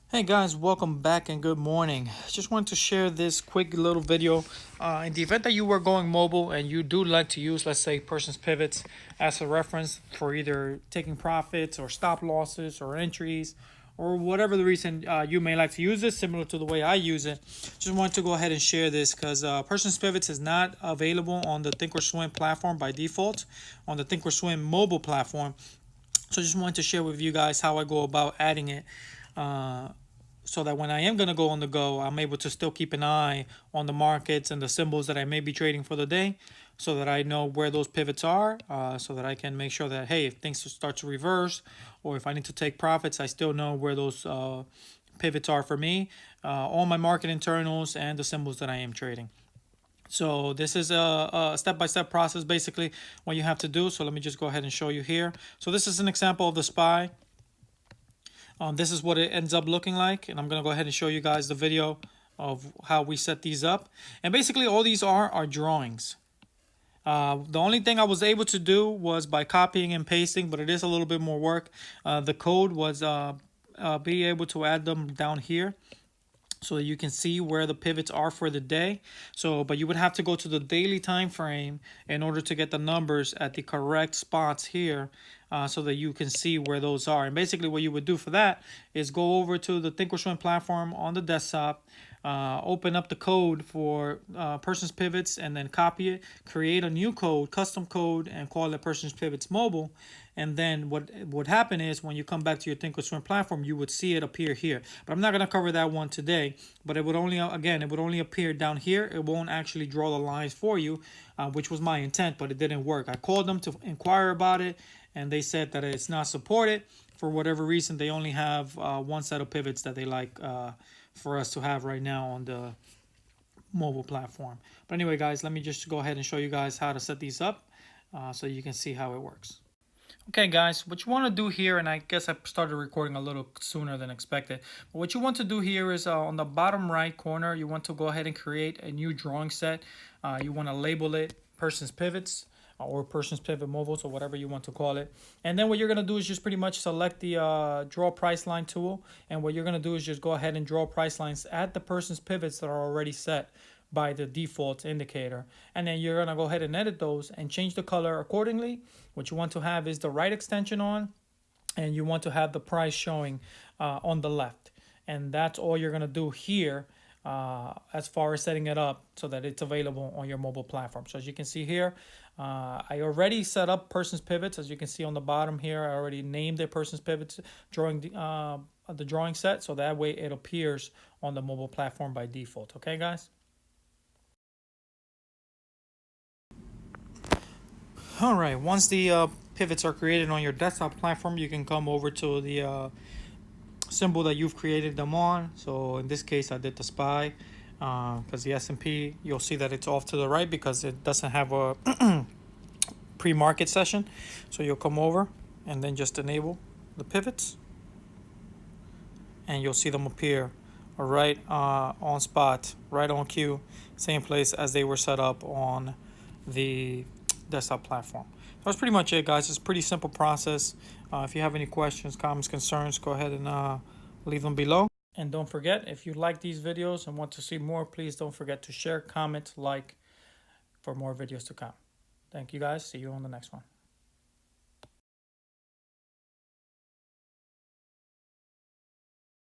Hey guys, welcome back and good morning. Just wanted to share this quick little video. In the event that you were going mobile and you do like to use, let's say, person's pivots as a reference for either taking profits or stop losses or entries or whatever the reason you may like to use this, similar to the way I use it. Just wanted to go ahead and share this because person's pivots is not available on the Thinkorswim platform by default, on the Thinkorswim mobile platform. So just wanted to share with you guys how I go about adding it. So that when I am going to go on the go, I'm able to still keep an eye on the markets and the symbols that I may be trading for the day, so that I know where those pivots are, so that I can make sure that, hey, if things start to reverse or if I need to take profits, I still know where those pivots are for me, all my market internals and the symbols that I am trading. So this is a step-by-step process, basically, what you have to do. So let me just go ahead and show you here. So this is an example of the SPY. This is what it ends up looking like, and I'm going to go ahead and show you guys the video of how we set these up. And basically all these are drawings. The only thing I was able to do was by copying and pasting, but it is a little bit more work. The code was be able to add them down here, so that you can see where the pivots are for the day. So, but you would have to go to the daily time frame in order to get the numbers at the correct spots here, so that you can see where those are. And basically what you would do for that is go over to the Thinkorswim platform on the desktop, open up the code for person's pivots, and then copy it, create a new code, custom code, and call it person's pivots mobile. And then what would happen is when you come back to your Thinkorswim platform, you would see it appear here. But I'm not going to cover that one today. But it would only, again, it would only appear down here. It won't actually draw the lines for you, which was my intent, but it didn't work. I called them to inquire about it, and they said that it's not supported. For whatever reason, they only have one set of pivots that they like for us to have right now on the mobile platform. But anyway, guys, let me just go ahead and show you guys how to set these up so you can see how it works. Okay, guys, what you want to do here, and I guess I started recording a little sooner than expected, but what you want to do here is on the bottom right corner, you want to go ahead and create a new drawing set. You want to label it person's pivots or person's pivot mobiles, or whatever you want to call it. And then what you're going to do is just pretty much select the draw price line tool, and what you're going to do is just go ahead and draw price lines at the person's pivots that are already set by the default indicator. And then you're going to go ahead and edit those and change the color accordingly. What you want to have is the right extension on, and you want to have the price showing on the left. And that's all you're going to do here as far as setting it up so that it's available on your mobile platform. So as you can see here, I already set up person's pivots. As you can see on the bottom here, I already named the person's pivots, drawing the drawing set, so that way it appears on the mobile platform by default. Okay, guys? All right, once the pivots are created on your desktop platform, you can come over to the symbol that you've created them on. So in this case, I did the SPY because the S&P, you'll see that it's off to the right because it doesn't have a pre-market session. So you'll come over and then just enable the pivots, and you'll see them appear right on spot, right on cue, same place as they were set up on the desktop platform. So that's pretty much it, guys. It's a pretty simple process. If you have any questions, comments, concerns, go ahead and leave them below. And don't forget, if you like these videos and want to see more, please don't forget to share, comment, like for more videos to come. Thank you, guys. See you on the next one.